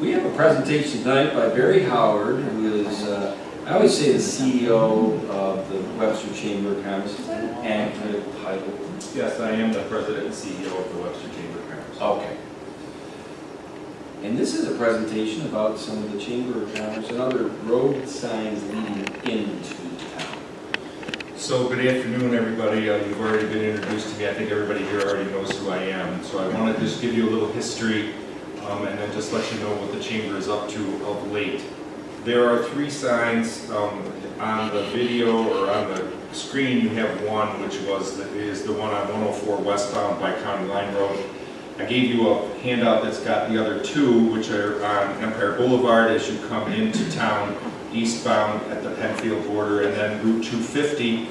We have a presentation tonight by Barry Howard, who is, I always say the CEO of the Webster Chamber of Commerce. Is that an accurate title? Yes, I am the president and CEO of the Webster Chamber of Commerce. Okay. And this is a presentation about some of the Chamber of Commerce and other road signs leading into town. So good afternoon, everybody. You've already been introduced to me. I think everybody here already knows who I am. So I want to just give you a little history and then just let you know what the Chamber is up to of late. There are 3 signs on the video or on the screen. You have one, which is the one on 104 westbound by County Line Road. I gave you a handout that's got the other 2, which are on Empire Boulevard as you come into town, eastbound at the Penfield border, and then Route 250,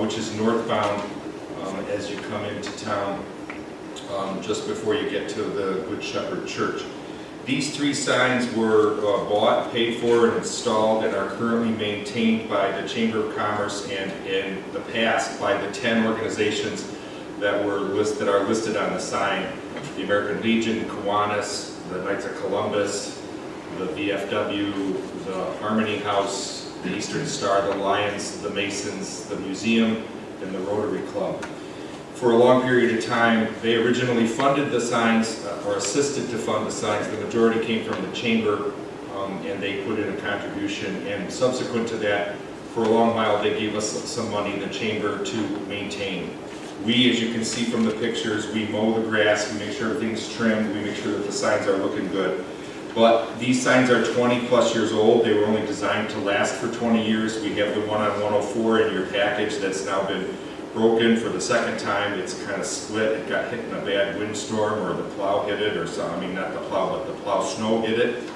which is northbound as you come into town just before you get to the Good Shepherd Church. These 3 signs were bought, paid for, and installed and are currently maintained by the Chamber of Commerce and in the past by the 10 organizations that are listed on the sign. The American Legion, Kiwanis, the Knights of Columbus, the VFW, the Harmony House, the Eastern Star, the Lions, the Masons, the Museum, and the Rotary Club. For a long period of time, they originally funded the signs or assisted to fund the signs. The majority came from the Chamber and they put in a contribution, and subsequent to that, for a long while they gave us some money, the Chamber, to maintain. We, as you can see from the pictures, we mow the grass, we make sure everything's trimmed, we make sure that the signs are looking good. But these signs are 20 plus years old. They were only designed to last for 20 years. We have the one on 104 in your package that's now been broken for the second time. It's kind of split. It got hit in a bad windstorm, or the plow hit it, or some, I mean not the plow, but the plow snow hit it.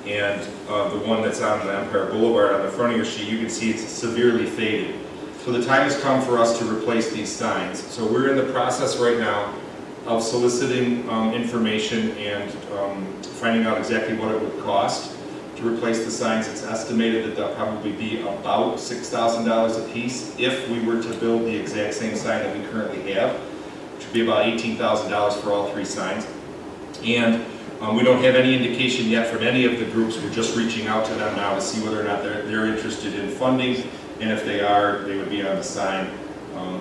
And the one that's on the Empire Boulevard on the front of your sheet, you can see it's severely faded. So the time has come for us to replace these signs. So we're in the process right now of soliciting information and finding out exactly what it would cost to replace the signs. It's estimated that they'll probably be about $6,000 a piece if we were to build the exact same sign that we currently have, which would be about $18,000 for all 3 signs. And we don't have any indication yet from any of the groups. We're just reaching out to them now to see whether or not they're interested in funding. And if they are, they would be on the sign.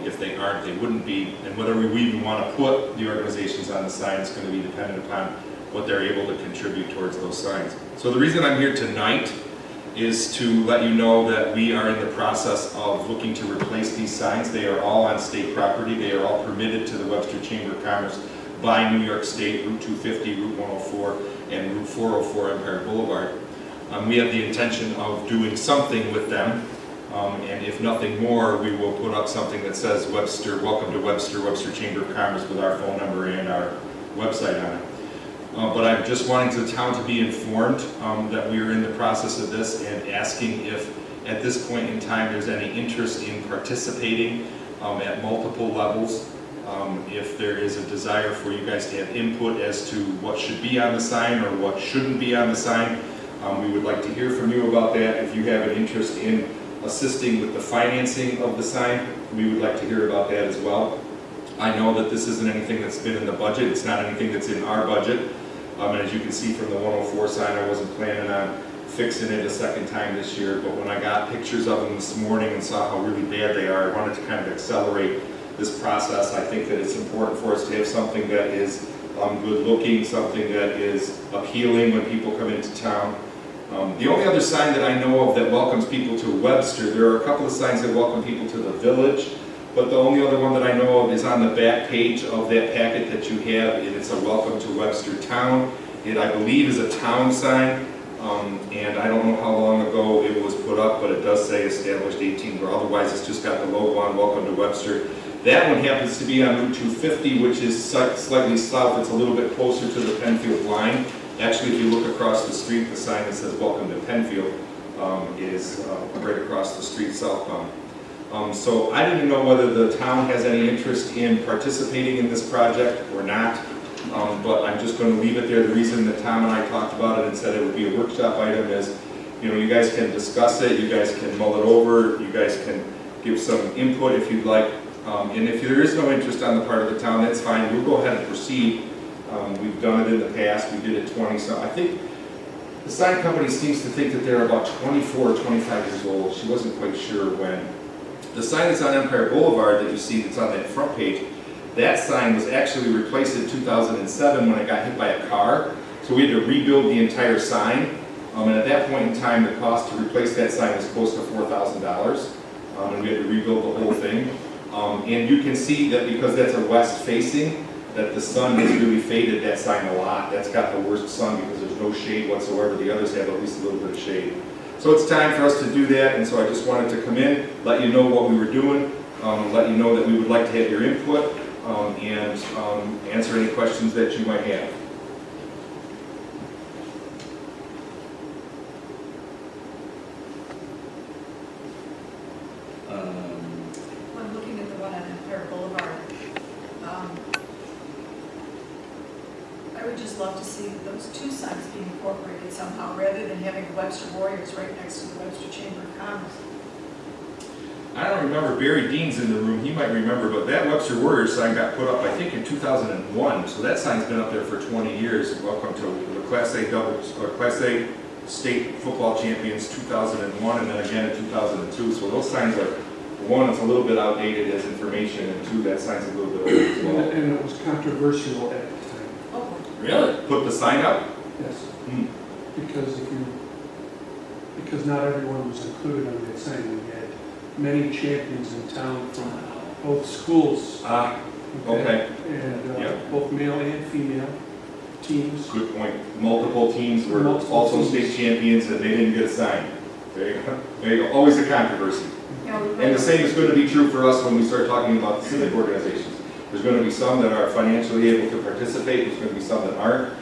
If they aren't, they wouldn't be. And whether we even want to put the organizations on the sign is going to be dependent upon what they're able to contribute towards those signs. So the reason I'm here tonight is to let you know that we are in the process of looking to replace these signs. They are all on state property. They are all permitted to the Webster Chamber of Commerce by New York State, Route 250, Route 104, and Route 404 Empire Boulevard. We have the intention of doing something with them. And if nothing more, we will put up something that says Webster, welcome to Webster, Webster Chamber of Commerce, with our phone number and our website on it. But I'm just wanting the town to be informed that we are in the process of this, and asking if at this point in time there's any interest in participating at multiple levels. If there is a desire for you guys to have input as to what should be on the sign or what shouldn't be on the sign, we would like to hear from you about that. If you have an interest in assisting with the financing of the sign, we would like to hear about that as well. I know that this isn't anything that's been in the budget. It's not anything that's in our budget. And as you can see from the 104 sign, I wasn't planning on fixing it a second time this year, but when I got pictures of them this morning and saw how really bad they are, I wanted to kind of accelerate this process. I think that it's important for us to have something that is good looking, something that is appealing when people come into town. The only other sign that I know of that welcomes people to Webster, there are a couple of signs that welcome people to the village, but the only other one that I know of is on the back page of that packet that you have, and it's a welcome to Webster Town. It, I believe, is a town sign, and I don't know how long ago it was put up, but it does say established 18, or otherwise it's just got the logo on welcome to Webster. That one happens to be on Route 250, which is slightly south. It's a little bit closer to the Penfield line. Actually, if you look across the street, the sign that says welcome to Penfield is right across the street southbound. So I didn't know whether the town has any interest in participating in this project or not, but I'm just going to leave it there. The reason that Tom and I talked about it and said it would be a workshop item is, you guys can discuss it, you guys can mull it over, you guys can give some input if you'd like. And if there is no interest on the part of the town, that's fine. We'll go ahead and proceed. We've done it in the past. We did it 20 so. I think The sign company seems to think that they're about 24 or 25 years old. She wasn't quite sure when. The sign that's on Empire Boulevard that you see that's on that front page, that sign was actually replaced in 2007 when it got hit by a car. So we had to rebuild the entire sign. And at that point in time, the cost to replace that sign was close to $4,000. And we had to rebuild the whole thing. And you can see that because that's a west facing, that the sun has really faded that sign a lot. That's got the worst sun because there's no shade whatsoever. The others have at least a little bit of shade. So it's time for us to do that, and so I just wanted to come in, let you know what we were doing, let you know that we would like to have your input, and answer any questions that you might have. I'm looking at the one on Empire Boulevard. I would just love to see those two signs being incorporated somehow, rather than having the Webster Warriors right next to the Webster Chamber of Commerce. I don't remember, Barry Dean's in the room, he might remember, but that Webster Warriors sign got put up, I think, in 2001, so that sign's been up there for 20 years. Welcome to the Class A State Football Champions 2001, and then again in 2002, so those signs are, one, it's a little bit outdated as information, and two, that sign's a little bit old as well. And it was controversial at the time. Oh, Really? Put the sign up? Yes. Hmm. Because not everyone was included on that sign. We had many champions in town from both schools. Okay. And Yeah. both male and female teams. Good point. Multiple teams were Multiple also teams. state champions and they didn't get a sign. There you go. There you go. Always a controversy. yeah, we And the same is going to be true for us when we start talking about the civic organizations. There's going to be some that are financially able to participate, there's going to be some that aren't.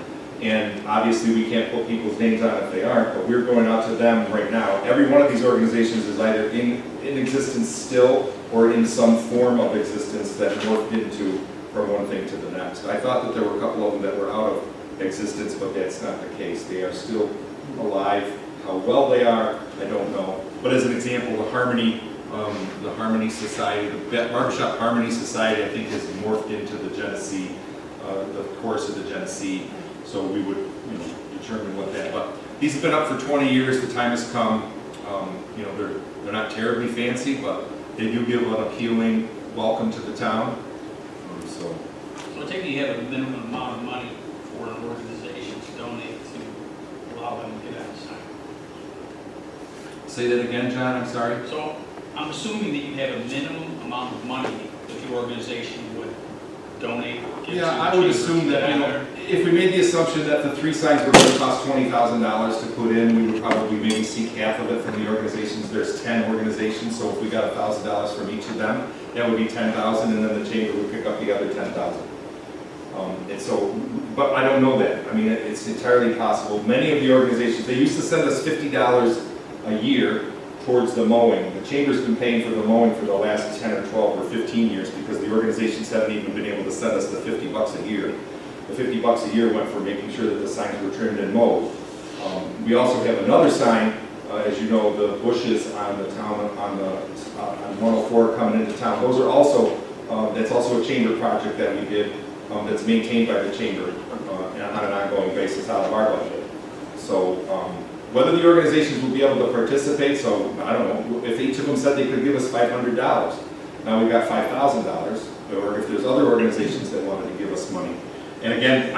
And obviously we can't put people's names on if they aren't, but we're going out to them right now. Every one of these organizations is either in existence still or in some form of existence that morphed into from one thing to the next. I thought that there were a couple of them that were out of existence, but that's not the case. They are still alive. How well they are, I don't know. But as an example, the Harmony Society, the Barbershop Harmony Society, I think has morphed into the Genesee, the chorus of the Genesee. So we would, determine what that. But these have been up for 20 years. The time has come. They're not terribly fancy, but they do give an appealing welcome to the town. So I take it you have a minimum amount of money for an organization to donate to allow them to get on the sign. Say that again, John. I'm sorry. So I'm assuming that you have a minimum amount of money that your organization would donate. give to Yeah, I the would chamber assume to that, get on there. if we made the assumption that the 3 signs were going to cost $20,000 to put in, we would probably maybe seek half of it from the organizations. There's 10 organizations, so if we got $1,000 from each of them, that would be $10,000, and then the chamber would pick up the other $10,000. And so, but I don't know that. I mean, it's entirely possible. Many of the organizations, they used to send us $50 a year towards the mowing. The chamber's been paying for the mowing for the last 10 or 12 or 15 years because the organizations haven't even been able to send us the $50 a year. The $50 a year went for making sure that the signs were trimmed and mowed. We also have another sign, as you know, the bushes on the town, on 104 coming into town. Those are also, that's also a chamber project that we did that's maintained by the chamber on an ongoing basis out of our budget. So whether the organizations will be able to participate, so I don't know, if each of them said they could give us $500, now we've got $5,000, or if there's other organizations that wanted to give us money. And again,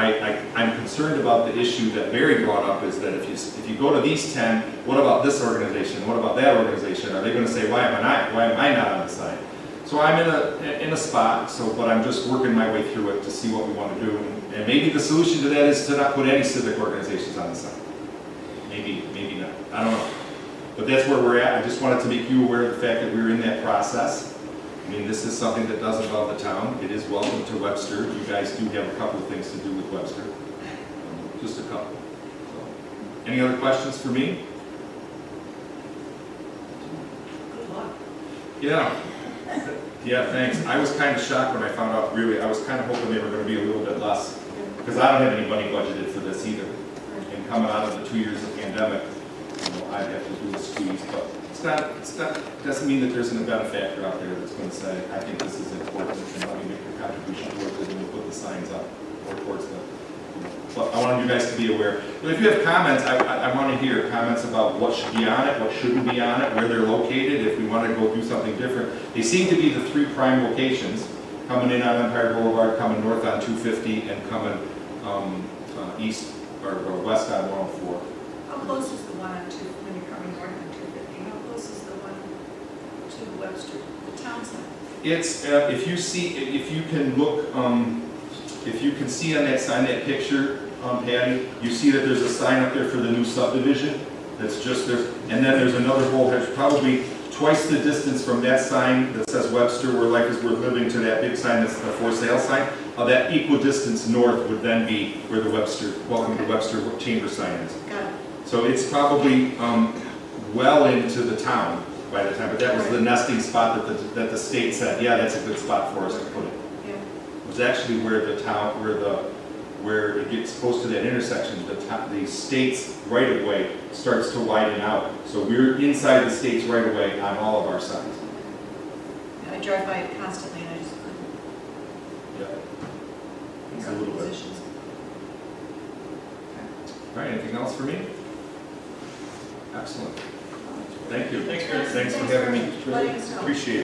I'm concerned about the issue that Barry brought up, is that if you go to these 10, what about this organization? What about that organization? Are they going to say, why am I not on the side? So I'm in a spot, but I'm just working my way through it to see what we want to do. And maybe the solution to that is to not put any civic organizations on the side. Maybe not. I don't know. But that's where we're at. I just wanted to make you aware of the fact that we're in that process. I mean, this is something that does involve the town. It is welcome to Webster. You guys do have a couple of things to do with Webster. Just a couple. So, any other questions for me? good luck. Yeah, thanks. I was kind of shocked when I found out, really. I was kind of hoping they were going to be a little bit less, because I don't have any money budgeted for this either. And coming out of the 2 years of pandemic, I'd have to do the squeeze, but doesn't mean that there isn't a benefactor out there that's going to say, I think this is important, and let me make a contribution towards it, and we'll put the signs up, or towards the But I wanted you guys to be aware. But if you have comments, I want to hear comments about what should be on it, what shouldn't be on it, where they're located, if we want to go do something different. They seem to be the three prime locations, coming in on Empire Boulevard, coming north on 250, and coming east or west on 104. How close is the one on two, when you're coming north on 250? How close is the one to Webster, the town side? It's, if you can look, if you can see on that sign, that picture, Patty, you see that there's a sign up there for the new subdivision. That's just there, and then there's another whole hedge, probably twice the distance from that sign that says Webster, where life is worth living, to that big sign that's the for sale sign. That equal distance north would then be where the Webster, welcome to Webster Chamber sign is. Got it. So it's probably well into the town by the time, but that was the nesting spot that the state said, yeah, that's a good spot for us to put it. Yeah. It was actually where the town, where it gets close to that intersection, the state's right-of-way starts to widen out. So we're inside the state's right-of-way on all of our signs. I drive by it constantly and I just couldn't Yeah. It's a figure out little the bit. positions. All right, anything else for me? Excellent. Thank you. Thanks, Chris. Thanks for having me. Letting us know. Appreciate it.